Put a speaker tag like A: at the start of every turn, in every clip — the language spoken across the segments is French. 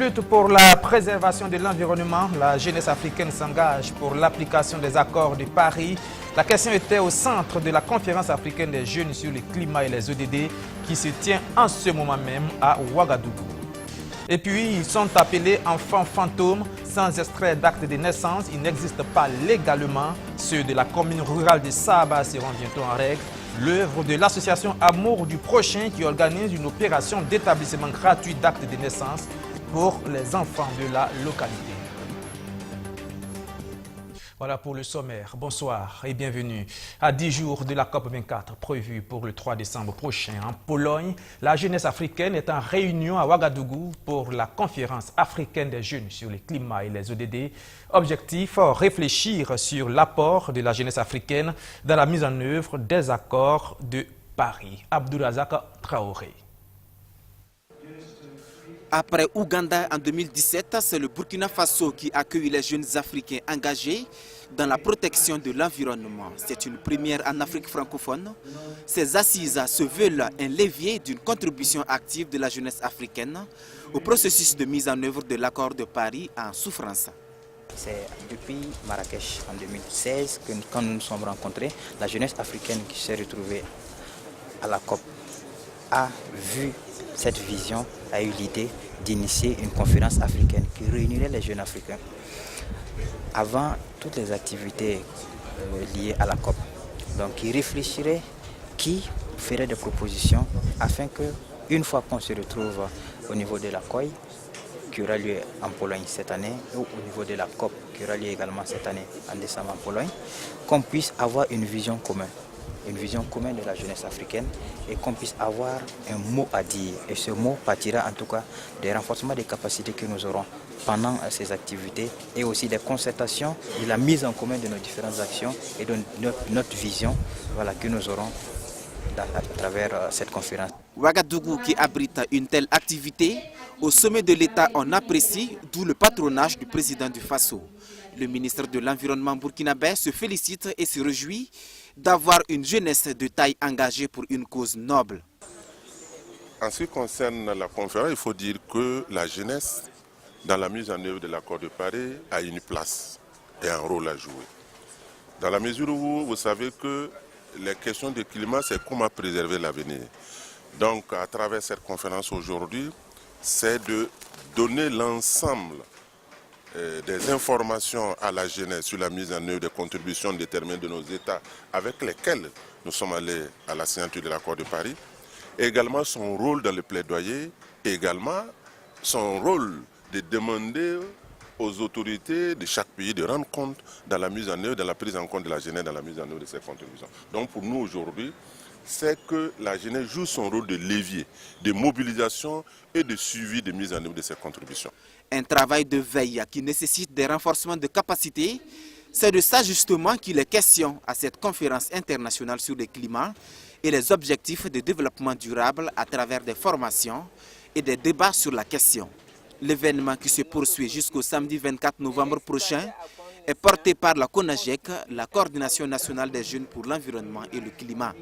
A: lutte pour la préservation de l'environnement, la jeunesse africaine s'engage pour l'application des accords de Paris. La question était au centre de la conférence africaine des jeunes sur le climat et les ODD qui se tient en ce moment même à Ouagadougou. Et puis, ils sont appelés enfants fantômes sans extrait d'acte de naissance. Ils n'existent pas légalement. Ceux de la commune rurale de Saba seront bientôt en règle. L'œuvre de l'association Amour du Prochain qui organise une opération d'établissement gratuit d'actes de naissance pour les enfants de la localité. Voilà pour le sommaire. Bonsoir et bienvenue. À 10 jours de la COP24 prévue pour le 3 décembre prochain en Pologne, la jeunesse africaine est en réunion à Ouagadougou pour la conférence africaine des jeunes sur le climat et les ODD. Objectif, réfléchir sur l'apport de la jeunesse africaine dans la mise en œuvre des accords de Paris. Abdourazak Traoré.
B: Après Ouganda en 2017, c'est le Burkina Faso qui accueille les jeunes Africains engagés dans la protection de l'environnement. C'est une première en Afrique francophone. Ces assises se veulent un levier d'une contribution active de la jeunesse africaine au processus de mise en œuvre de l'accord de Paris en souffrance.
C: C'est depuis Marrakech en 2016 que quand nous nous sommes rencontrés, la jeunesse africaine qui s'est retrouvée à la COP a vu cette vision, a eu l'idée d'initier une conférence africaine qui réunirait les jeunes africains avant toutes les activités liées à la COP. Donc ils réfléchiraient qui ferait des propositions afin que, une fois qu'on se retrouve au niveau de la COI, qui aura lieu en Pologne cette année, ou au niveau de la COP qui aura lieu également cette année en décembre en Pologne, qu'on puisse avoir une vision commune de la jeunesse africaine et qu'on puisse avoir un mot à dire. Et ce mot partira en tout cas des renforcements des capacités que nous aurons pendant ces activités et aussi des concertations et la mise en commun de nos différentes actions et de notre vision que nous aurons à travers cette conférence.
B: Ouagadougou qui abrite une telle activité, au sommet de l'État on apprécie, d'où le patronage du président du Faso. Le ministre de l'Environnement burkinabé se félicite et se réjouit d'avoir une jeunesse de taille engagée pour une cause noble.
D: En ce qui concerne la conférence, il faut dire que la jeunesse, dans la mise en œuvre de l'accord de Paris, a une place et un rôle à jouer. Dans la mesure où vous savez que les questions de climat, c'est comment préserver l'avenir. Donc, à travers cette conférence aujourd'hui, c'est de donner l'ensemble des informations à la jeunesse sur la mise en œuvre des contributions déterminées de nos États avec lesquels nous sommes allés à la signature de l'accord de Paris, et également son rôle dans le plaidoyer, et également son rôle de demander aux autorités de chaque pays de rendre compte dans la mise en œuvre, dans la prise en compte de la jeunesse, dans la mise en œuvre de ces contributions. Donc pour nous aujourd'hui, c'est que la jeunesse joue son rôle de levier, de mobilisation et de suivi de mise en œuvre de ces contributions.
B: Un travail de veille qui nécessite des renforcements de capacités. C'est de ça justement qu'il est question à cette conférence internationale sur le climat et les objectifs de développement durable à travers des formations et des débats sur la question. L'événement qui se poursuit jusqu'au samedi 24 novembre prochain est porté par la CONAGEC, la Coordination nationale des jeunes pour l'environnement et le climat.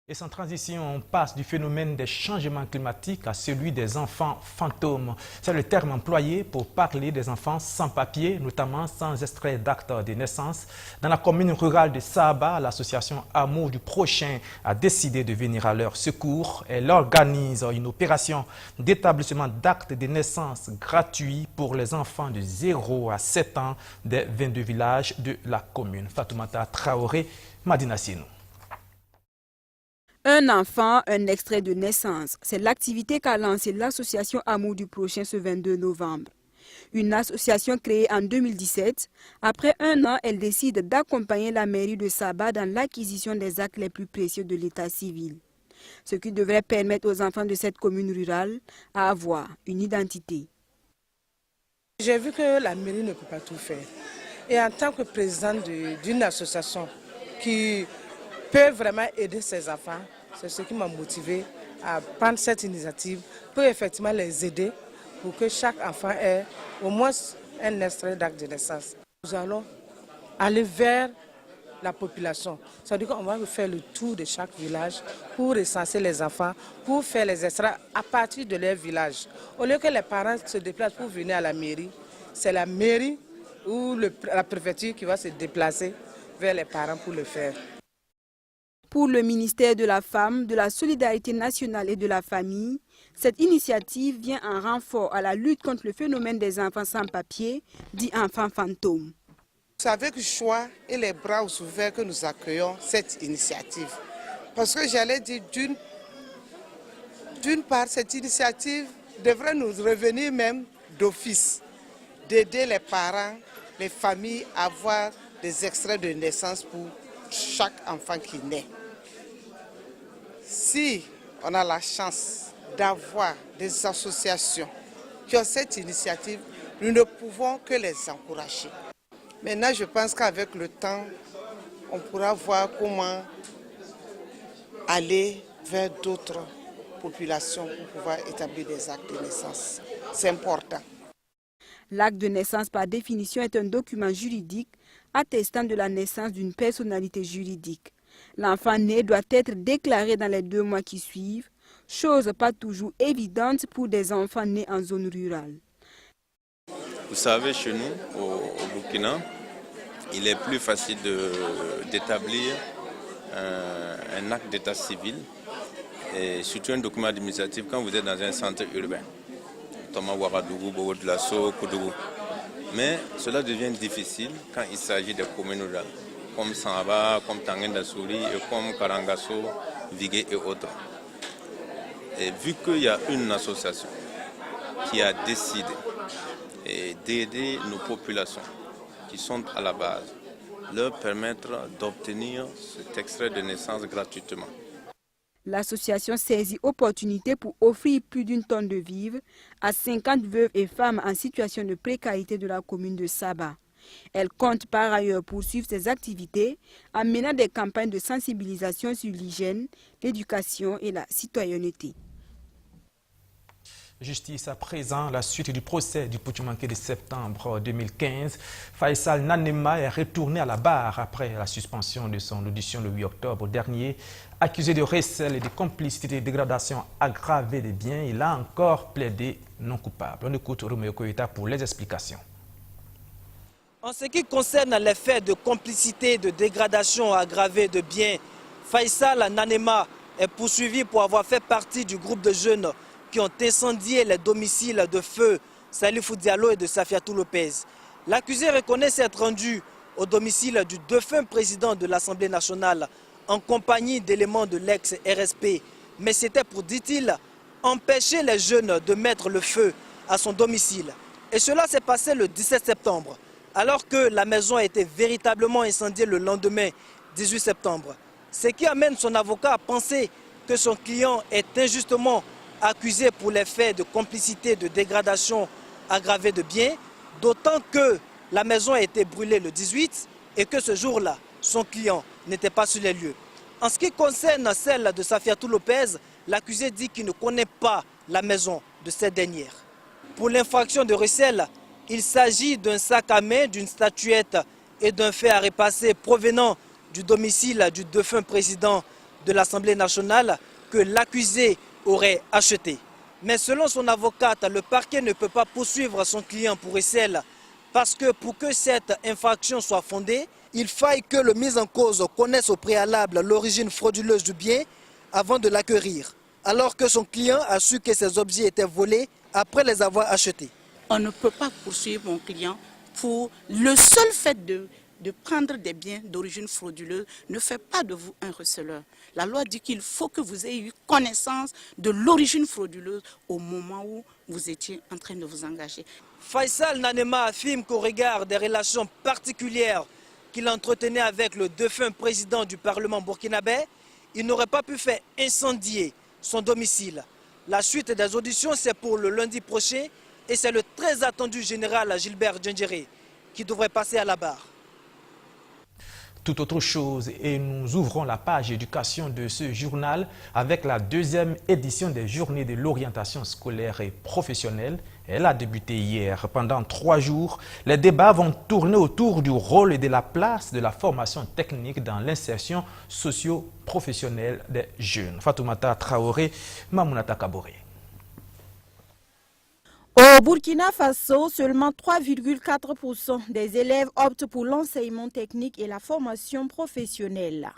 A: Et sans transition, on passe du phénomène des changements climatiques à celui des enfants fantômes. C'est le terme employé pour parler des enfants sans papier, notamment sans extrait d'acte de naissance. Dans la commune rurale de Saba, l'association Amour du Prochain a décidé de venir à leur secours. Elle organise une opération d'établissement d'actes de naissance gratuits pour les enfants de 0 à 7 ans des 22 villages de la commune. Fatoumata Traoré, Madina Sinou.
E: Un enfant, un extrait de naissance. C'est l'activité qu'a lancée l'association Amour du Prochain ce 22 novembre. Une association créée en 2017. Après un an, elle décide d'accompagner la mairie de Saba dans l'acquisition des actes les plus précieux de l'état civil. Ce qui devrait permettre aux enfants de cette commune rurale à avoir une identité.
F: J'ai vu que la mairie ne peut pas tout faire. Et en tant que présidente d'une association qui peut vraiment aider ces enfants, c'est ce qui m'a motivé à prendre cette initiative pour effectivement les aider pour que chaque enfant ait au moins un extrait d'acte de naissance. Nous allons aller vers la population. Ça veut dire qu'on va faire le tour de chaque village pour recenser les enfants, pour faire les extras à partir de leur village. Au lieu que les parents se déplacent pour venir à la mairie, c'est la mairie ou la préfecture qui va se déplacer vers les parents pour le faire.
E: Pour le ministère de la Femme, de la Solidarité nationale et de la Famille, cette initiative vient en renfort à la lutte contre le phénomène des enfants sans papier, dit enfants fantômes.
G: C'est avec joie et les bras ouverts que nous accueillons cette initiative. Parce que j'allais dire, d'une part, cette initiative devrait nous revenir même d'office, d'aider les parents, les familles à avoir des extraits de naissance pour chaque enfant qui naît. Si on a la chance d'avoir des associations qui ont cette initiative, nous ne pouvons que les encourager. Maintenant, je pense qu'avec le temps, on pourra voir comment aller vers d'autres populations pour pouvoir établir des actes de naissance. C'est important.
E: L'acte de naissance, par définition, est un document juridique attestant de la naissance d'une personnalité juridique. L'enfant né doit être déclaré dans les 2 mois qui suivent, chose pas toujours évidente pour des enfants nés en zone rurale.
H: Vous savez, chez nous, au Burkina, il est plus facile d'établir un acte d'état civil, et surtout un document administratif quand vous êtes dans un centre urbain, notamment Ouagadougou, Bogo-Dioulasso, Koudougou. Mais cela devient difficile quand il s'agit de communes rurales, comme Sanaba, comme Tanguenda-Souri, comme Karangasso, Vigué et autres. Et vu qu'il y a une association qui a décidé d'aider nos populations qui sont à la base, leur permettre d'obtenir cet extrait de naissance gratuitement.
E: L'association saisit opportunité pour offrir plus d'1 tonne de vivres à 50 veuves et femmes en situation de précarité de la commune de Saba. Elle compte par ailleurs poursuivre ses activités en menant des campagnes de sensibilisation sur l'hygiène, l'éducation et la citoyenneté.
A: Justice à présent, la suite du procès du Putsch-Manqué de septembre 2015. Faisal Nanema est retourné à la barre après la suspension de son audition le 8 octobre dernier. Accusé de recel et de complicité de dégradation aggravée des biens, il a encore plaidé non coupable. On écoute Roméo Koïta pour les explications.
I: En ce qui concerne les faits de complicité de dégradation aggravée de biens, Faisal Nanema est poursuivi pour avoir fait partie du groupe de jeunes qui ont incendié les domiciles de feu Salifou Diallo et de Safiatou Lopez. L'accusé reconnaît s'être rendu au domicile du défunt président de l'Assemblée nationale en compagnie d'éléments de l'ex-RSP. Mais c'était pour, dit-il, empêcher les jeunes de mettre le feu à son domicile. Et cela s'est passé le 17 septembre, alors que la maison a été véritablement incendiée le lendemain, 18 septembre. Ce qui amène son avocat à penser que son client est injustement accusé pour les faits de complicité de dégradation aggravée de biens, d'autant que la maison a été brûlée le 18 et que ce jour-là, son client n'était pas sur les lieux. En ce qui concerne celle de Safiatou Lopez, l'accusé dit qu'il ne connaît pas la maison de cette dernière. Pour l'infraction de recel, il s'agit d'un sac à main, d'une statuette et d'un fait à repasser provenant du domicile du défunt président de l'Assemblée nationale que l'accusé aurait acheté. Mais selon son avocate, le parquet ne peut pas poursuivre son client pour recel parce que pour que cette infraction soit fondée, il faille que le mis en cause connaisse au préalable l'origine frauduleuse du bien avant de l'acquérir, alors que son client a su que ces objets étaient volés après les avoir achetés.
J: On ne peut pas poursuivre mon client pour le seul fait de prendre des biens d'origine frauduleuse ne fait pas de vous un receleur. La loi dit qu'il faut que vous ayez eu connaissance de l'origine frauduleuse au moment où vous étiez en train de vous engager.
I: Faisal Nanema affirme qu'au regard des relations particulières qu'il entretenait avec le défunt président du Parlement burkinabé, il n'aurait pas pu faire incendier son domicile. La suite des auditions, c'est pour le lundi prochain et c'est le très attendu général Gilbert Djendjéré qui devrait passer à la barre.
A: Tout autre chose et nous ouvrons la page éducation de ce journal avec la 2e édition des Journées de l'orientation scolaire et professionnelle Elle a débuté hier. Pendant 3 jours, les débats vont tourner autour du rôle et de la place de la formation technique dans l'insertion socio-professionnelle des jeunes. Fatoumata Traoré, Mamounata Kaboré.
E: Au Burkina Faso, seulement 3,4% des élèves optent pour l'enseignement technique et la formation professionnelle.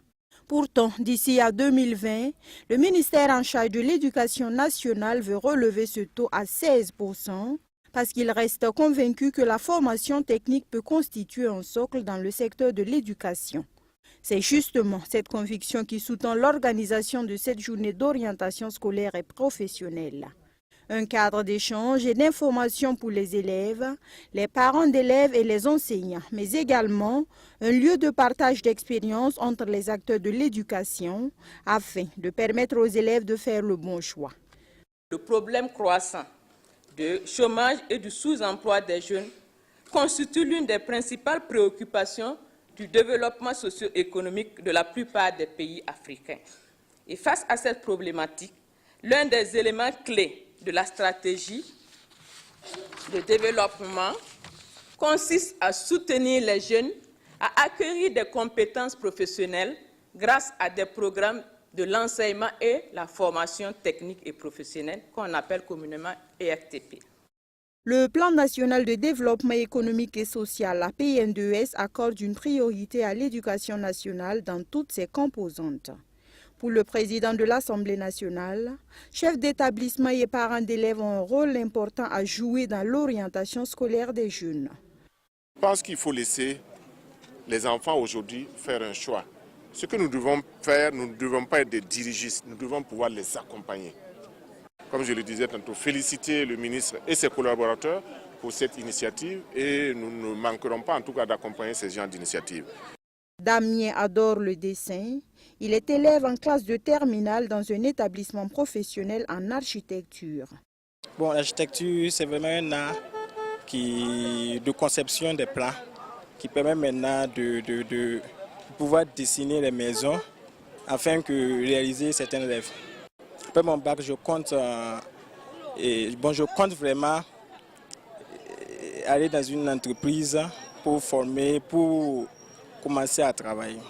E: Pourtant, d'ici à 2020, le ministère en charge de l'Éducation nationale veut relever ce taux à 16% parce qu'il reste convaincu que la formation technique peut constituer un socle dans le secteur de l'éducation. C'est justement cette conviction qui sous-tend l'organisation de cette journée d'orientation scolaire et professionnelle. Un cadre d'échange et d'information pour les élèves, les parents d'élèves et les enseignants, mais également un lieu de partage d'expériences entre les acteurs de l'éducation afin de permettre aux élèves de faire le bon choix.
K: Le problème croissant de chômage et du sous-emploi des jeunes constitue l'une des principales préoccupations du développement socio-économique de la plupart des pays africains. Et face à cette problématique, l'un des éléments clés de la stratégie de développement consiste à soutenir les jeunes à acquérir des compétences professionnelles grâce à des programmes de l'enseignement et la formation technique et professionnelle qu'on appelle communément EFTP.
E: Le Plan national de développement économique et social, la PN2S, accorde une priorité à l'éducation nationale dans toutes ses composantes. Pour le président de l'Assemblée nationale, chefs d'établissement et parents d'élèves ont un rôle important à jouer dans l'orientation scolaire des jeunes.
L: Je pense qu'il faut laisser les enfants aujourd'hui faire un choix. Ce que nous devons faire, nous ne devons pas être des dirigistes, nous devons pouvoir les accompagner. Comme je le disais tantôt, féliciter le ministre et ses collaborateurs pour cette initiative et nous ne manquerons pas en tout cas d'accompagner ces genres d'initiatives.
E: Damien adore le dessin. Il est élève en classe de terminale dans un établissement professionnel en architecture.
M: Bon, l'architecture, c'est vraiment un art de conception des plans qui permet maintenant de pouvoir dessiner les maisons afin de réaliser certains rêves. Après mon bac, je compte vraiment aller dans une entreprise pour former, pour commencer à travailler.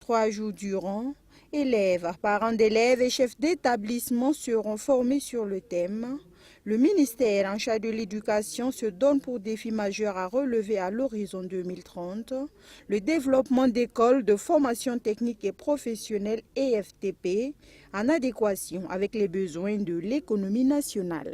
E: 3 jours durant, élèves, parents d'élèves et chefs d'établissement seront formés sur le thème. Le ministère en charge de l'éducation se donne pour défi majeur à relever à l'horizon 2030 le développement d'écoles de formation technique et professionnelle EFTP en adéquation avec les besoins de l'économie nationale.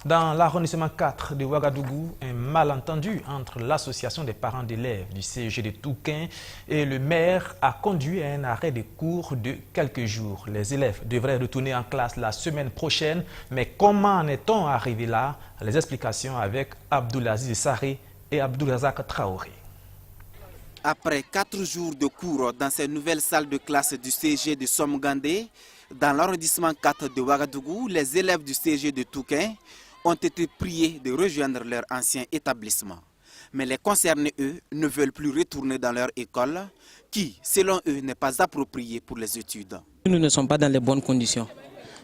A: Dans l'arrondissement 4 de Ouagadougou, un malentendu entre l'association des parents d'élèves du CEG de Touquin et le maire a conduit à un arrêt des cours de quelques jours. Les élèves devraient retourner en classe la semaine prochaine, mais comment en est-on arrivé là? Les explications avec Abdoulaziz Sarré et Abdourazak Traoré.
B: Après 4 jours de cours dans ces nouvelles salles de classe du CEG de Somgandé, dans l'arrondissement 4 de Ouagadougou, les élèves du CEG de Touquin ont été priés de rejoindre leur ancien établissement. Mais les concernés, eux, ne veulent plus retourner dans leur école, qui, selon eux, n'est pas appropriée pour les études.
N: Nous ne sommes pas dans les bonnes conditions,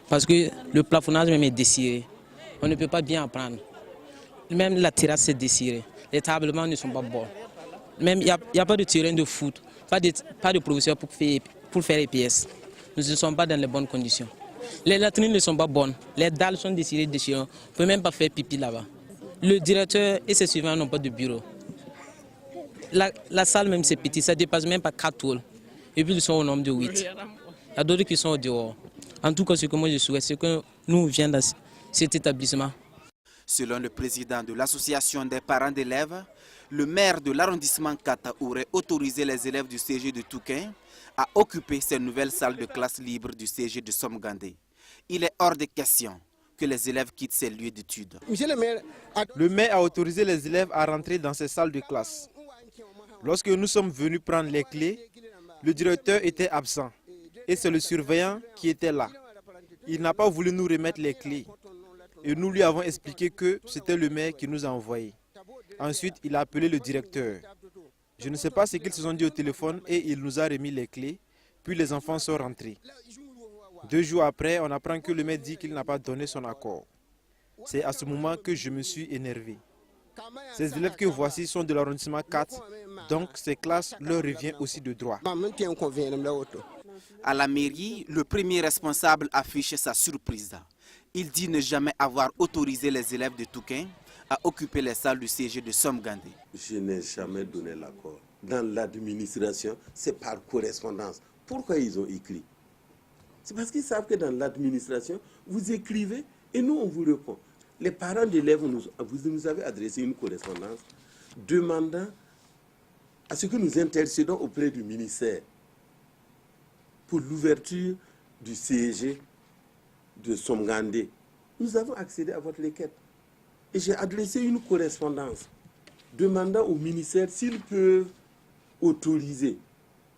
N: parce que le plafonnage même est dessiré. On ne peut pas bien apprendre. Même la terrasse est dessirée. Les tablements ne sont pas bons. Même il n'y a pas de terrain de foot, pas de professeur pour faire les pièces. Nous ne sommes pas dans les bonnes conditions. Les latrines ne sont pas bonnes, les dalles sont déchirées. On ne peut même pas faire pipi là-bas. Le directeur et ses suivants n'ont pas de bureau. La salle même c'est petit, ça ne dépasse même pas 4 tours. Et puis ils sont au nombre de 8. Il y a d'autres qui sont au dehors. En tout cas, ce que moi je souhaite, c'est que nous viens dans cet établissement.
B: Selon le président de l'association des parents d'élèves, le maire de l'arrondissement 4 aurait autorisé les élèves du CEG de Touquin à occuper ces nouvelles salles de classe libres du CEG de Somgandé. Il est hors de question que les élèves quittent ces lieux d'études.
O: Le maire a autorisé les élèves à rentrer dans ces salles de classe. Lorsque nous sommes venus prendre les clés, le directeur était absent et c'est le surveillant qui était là. Il n'a pas voulu nous remettre les clés et nous lui avons expliqué que c'était le maire qui nous a envoyés. Ensuite, il a appelé le directeur. Je ne sais pas ce qu'ils se sont dit au téléphone et il nous a remis les clés, puis les enfants sont rentrés. 2 jours après, on apprend que le maire dit qu'il n'a pas donné son accord. C'est à ce moment que je me suis énervé. Ces élèves que voici sont de l'arrondissement 4, donc ces classes leur revient aussi de droit.
B: À la mairie, le premier responsable affiche sa surprise. Il dit ne jamais avoir autorisé les élèves de Touquin à occuper les salles du CG de Somgandé.
P: Je n'ai jamais donné l'accord. Dans l'administration, c'est par correspondance. Pourquoi ils ont écrit? C'est parce qu'ils savent que dans l'administration, vous écrivez et nous, on vous répond. Les parents d'élèves, vous nous avez adressé une correspondance demandant à ce que nous intercédons auprès du ministère pour l'ouverture du CEG de Somgandé. Nous avons accédé à votre requête. Et j'ai adressé une correspondance demandant au ministère s'ils peuvent autoriser.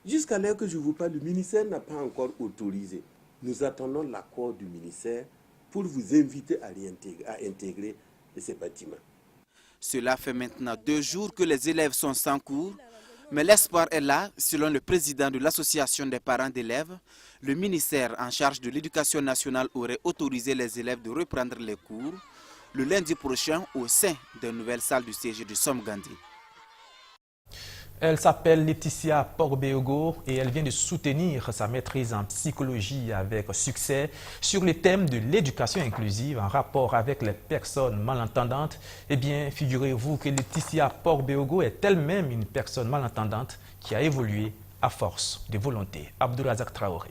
P: Jusqu'à l'heure que je vous parle, le ministère n'a pas encore autorisé. Nous attendons l'accord du ministère pour vous inviter à intégrer ces bâtiments.
B: Cela fait maintenant 2 jours que les élèves sont sans cours, mais l'espoir est là. Selon le président de l'association des parents d'élèves, le ministère en charge de l'éducation nationale aurait autorisé les élèves de reprendre les cours le lundi prochain au sein des nouvelles salles du CG de Somgandé.
A: Elle s'appelle Laetitia Porbeogo et elle vient de soutenir sa maîtrise en psychologie avec succès sur les thèmes de l'éducation inclusive en rapport avec les personnes malentendantes. Eh bien, figurez-vous que Laetitia Porbeogo est elle-même une personne malentendante qui a évolué à force de volonté. Abdourazak Traoré.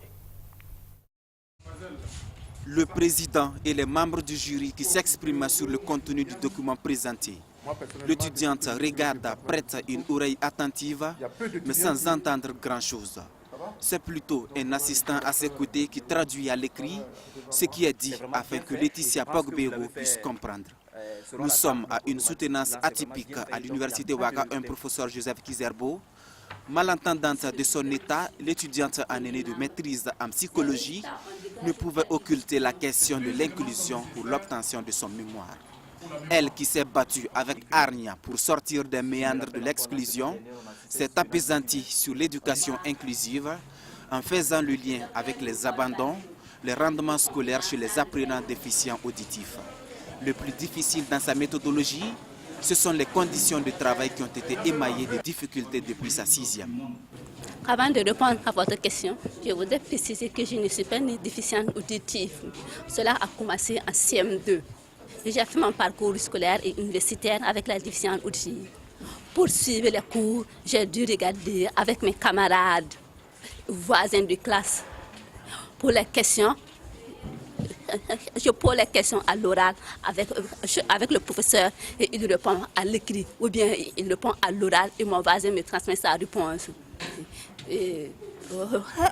B: Le président et les membres du jury qui s'expriment sur le contenu du document présenté. L'étudiante regarde, prête une oreille attentive, mais sans entendre grand-chose. C'est plutôt un assistant à ses côtés qui traduit à l'écrit ce qui est dit afin que Laetitia Porbeogo puisse comprendre. Nous sommes à une soutenance atypique à l'université Ouaga, un professeur Joseph Kizerbo. Malentendante de son état, l'étudiante en année de maîtrise en psychologie ne pouvait occulter la question de l'inclusion pour l'obtention de son mémoire. Elle qui s'est battue avec hargne pour sortir des méandres de l'exclusion, s'est apaisantie sur l'éducation inclusive en faisant le lien avec les abandons, les rendements scolaires chez les apprenants déficients auditifs. Le plus difficile dans sa méthodologie, ce sont les conditions de travail qui ont été émaillées de difficultés depuis sa 6e.
Q: Avant de répondre à votre question, je voudrais préciser que je ne suis pas une déficiente auditive. Cela a commencé en CM2. J'ai fait mon parcours scolaire et universitaire avec la déficience auditive. Pour suivre les cours, j'ai dû regarder avec mes camarades, voisins de classe. Pour les questions, je pose les questions à l'oral avec le professeur et il répond à l'écrit. Ou bien il répond à l'oral et mon voisin me transmet sa réponse. Et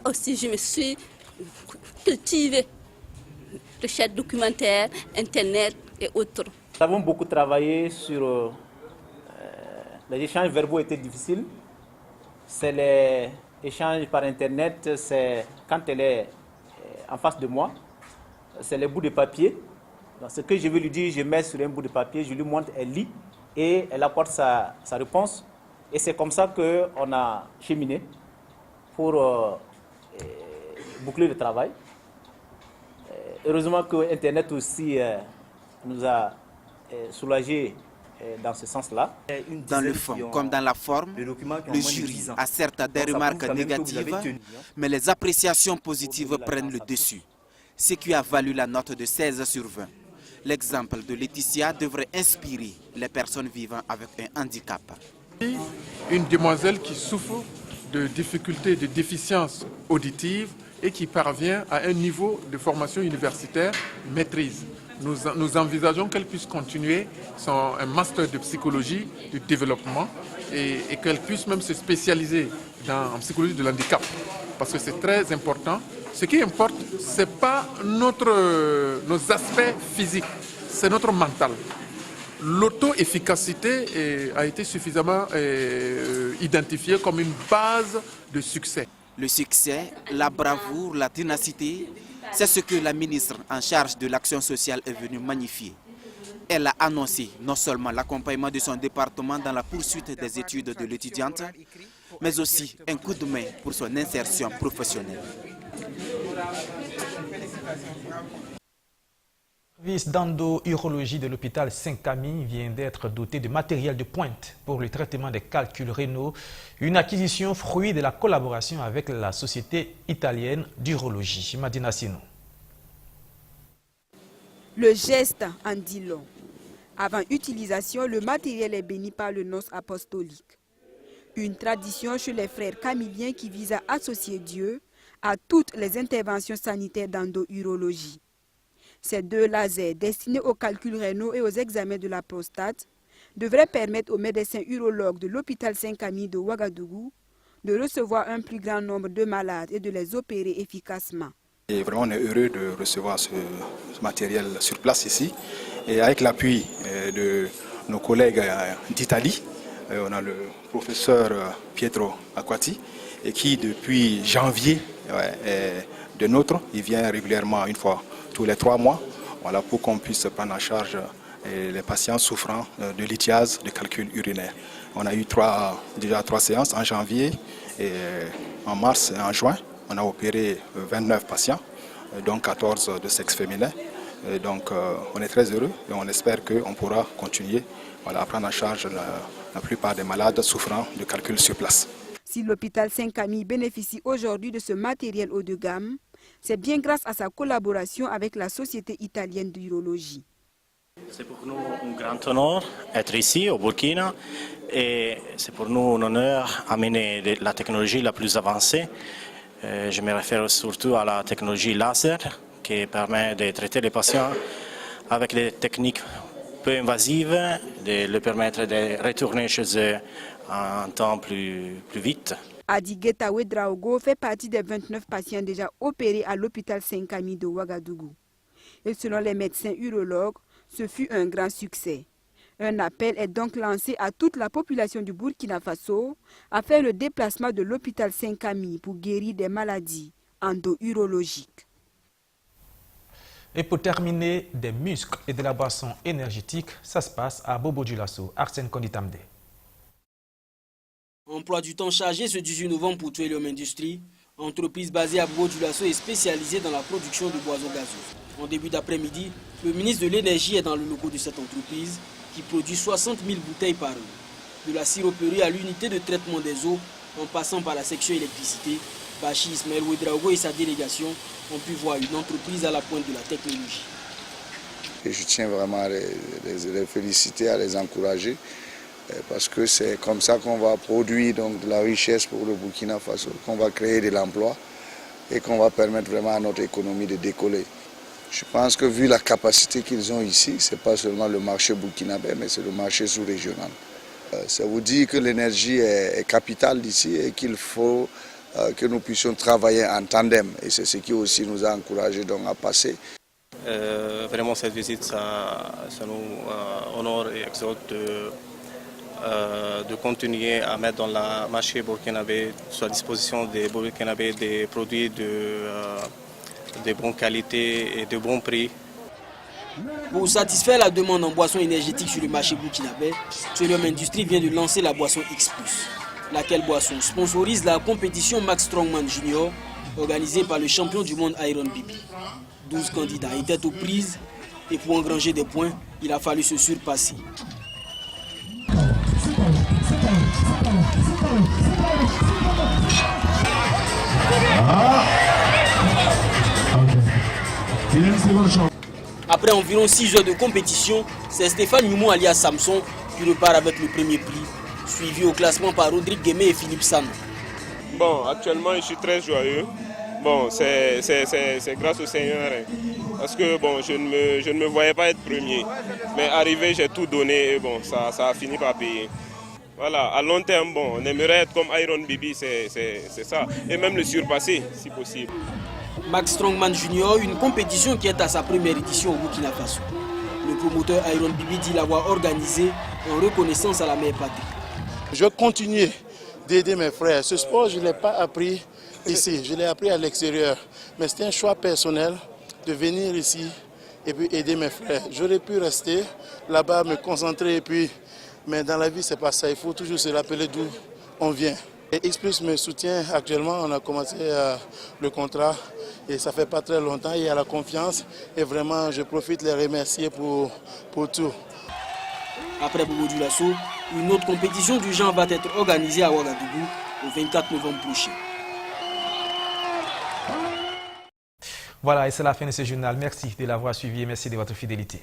Q: aussi, je me suis cultivée. Recherche documentaire, Internet et autres.
R: Nous avons beaucoup travaillé sur les échanges verbaux étaient difficiles. C'est les échanges par Internet, c'est quand elle est en face de moi, c'est les bouts de papier. Donc, ce que je veux lui dire, je mets sur un bout de papier, je lui montre, elle lit et elle apporte sa réponse. Et c'est comme ça qu'on a cheminé pour boucler le travail. Heureusement que Internet aussi nous a soulagés dans ce sens-là.
B: Dans le fond comme dans la forme, le jury a certes des remarques négatives, mais les appréciations positives prennent le dessus, ce qui a valu la note de 16 sur 20. L'exemple de Laetitia devrait inspirer les personnes vivant avec un handicap.
S: Une demoiselle qui souffre de difficultés, de déficience auditive et qui parvient à un niveau de formation universitaire maîtrise. Nous envisageons qu'elle puisse continuer un master de psychologie du développement et qu'elle puisse même se spécialiser en psychologie de l'handicap. Parce que c'est très important. Ce qui importe, ce n'est pas nos aspects physiques, c'est notre mental. L'auto-efficacité a été suffisamment identifiée comme une base de succès.
B: Le succès, la bravoure, la ténacité, c'est ce que la ministre en charge de l'action sociale est venue magnifier. Elle a annoncé non seulement l'accompagnement de son département dans la poursuite des études de l'étudiante, mais aussi un coup de main pour son insertion professionnelle.
A: Le service d'endo-urologie de l'hôpital Saint-Camille vient d'être doté de matériel de pointe pour le traitement des calculs rénaux, une acquisition fruit de la collaboration avec la société italienne d'urologie. Madina Sino.
E: Le geste en dit long. Avant utilisation, le matériel est béni par le nonce apostolique. Une tradition chez les frères camiliens qui vise à associer Dieu à toutes les interventions sanitaires d'endo-urologie. Ces deux lasers destinés aux calculs rénaux et aux examens de la prostate devraient permettre aux médecins urologues de l'hôpital Saint-Camille de Ouagadougou de recevoir un plus grand nombre de malades et de les opérer efficacement.
T: Et vraiment, on est heureux de recevoir ce matériel sur place ici. Et avec l'appui de nos collègues d'Italie, on a le professeur Pietro Acquati, et qui depuis janvier est de nôtre. Il vient régulièrement une fois tous les 3 mois, voilà, pour qu'on puisse prendre en charge les patients souffrant de lithiase, de calcul urinaire. On a eu déjà 3 séances en janvier, et en mars et en juin. On a opéré 29 patients, dont 14 de sexe féminin. Et donc on est très heureux et on espère qu'on pourra continuer à prendre en charge la plupart des malades souffrant de calcul sur place.
E: Si l'hôpital Saint-Camille bénéficie aujourd'hui de ce matériel haut de gamme, c'est bien grâce à sa collaboration avec la Société italienne d'urologie.
U: C'est pour nous un grand honneur d'être ici au Burkina et c'est pour nous un honneur d'amener la technologie la plus avancée. Je me réfère surtout à la technologie laser qui permet de traiter les patients avec des techniques peu invasives, de leur permettre de retourner chez eux en temps plus vite.
E: Adi Getawe Draogo fait partie des 29 patients déjà opérés à l'hôpital Saint-Camille de Ouagadougou. Et selon les médecins urologues, ce fut un grand succès. Un appel est donc lancé à toute la population du Burkina Faso à faire le déplacement de l'hôpital Saint-Camille pour guérir des maladies endo-urologiques.
A: Et pour terminer, des muscles et de la boisson énergétique, ça se passe à Bobo Dioulasso, Arsène Konditamde.
V: Emploi du temps chargé ce 18 novembre pour Tuelium Industries, entreprise basée à Bobo Dioulasso et spécialisée dans la production de boissons gazeuses. En début d'après-midi, le ministre de l'Énergie est dans le logo de cette entreprise qui produit 60 000 bouteilles par an. De la siroperie à l'unité de traitement des eaux, en passant par la section électricité, Bachi Ismaël Ouedraogo et sa délégation ont pu voir une entreprise à la pointe de la technologie.
W: Et je tiens vraiment à les féliciter, à les encourager, parce que c'est comme ça qu'on va produire donc, de la richesse pour le Burkina Faso, qu'on va créer de l'emploi et qu'on va permettre vraiment à notre économie de décoller. Je pense que vu la capacité qu'ils ont ici, ce n'est pas seulement le marché burkinabé, mais c'est le marché sous-régional. Ça vous dit que l'énergie est capitale d'ici et qu'il faut que nous puissions travailler en tandem. Et c'est ce qui aussi nous a encouragés donc à passer.
U: Vraiment cette visite, ça nous honore et exhorte de continuer à mettre dans le marché burkinabé, sur la disposition des burkinabés, des produits de bonne qualité et de bon prix.
V: Pour satisfaire la demande en boissons énergétiques sur le marché burkinabé, Tuelium Industries vient de lancer la boisson X+, laquelle boisson sponsorise la compétition Max Strongman Junior, organisée par le champion du monde Iron Bibi. 12 candidats étaient aux prises et pour engranger des points, il a fallu se surpasser. Après environ 6 heures de compétition, c'est Stéphane Youmou alias Samson qui repart avec le premier prix, suivi au classement par Rodrigue Guémé et Philippe Sano.
X: Bon, actuellement je suis très joyeux. Bon, c'est grâce au Seigneur, hein, parce que bon, je ne me voyais pas être premier. Mais arrivé, j'ai tout donné et bon, ça a fini par payer. Voilà, à long terme, bon, on aimerait être comme Iron Bibi, c'est ça. Et même le surpasser, si possible.
V: Max Strongman Junior, une compétition qui est à sa première édition au Burkina Faso. Le promoteur Iron Bibi dit l'avoir organisé en reconnaissance à la mère patrie.
Y: Je vais continuer d'aider mes frères. Ce sport, je ne l'ai pas appris ici, je l'ai appris à l'extérieur. Mais c'était un choix personnel de venir ici et puis aider mes frères. J'aurais pu rester là-bas, me concentrer, mais dans la vie, ce n'est pas ça. Il faut toujours se rappeler d'où on vient. Et X+ me soutient actuellement, on a commencé le contrat Et ça fait pas très longtemps, il y a la confiance. Et vraiment, je profite de les remercier pour tout.
V: Après Bobo Dioulasso, une autre compétition du genre va être organisée à Ouagadougou le 24 novembre prochain.
A: Voilà, et c'est la fin de ce journal. Merci de l'avoir suivi et merci de votre fidélité.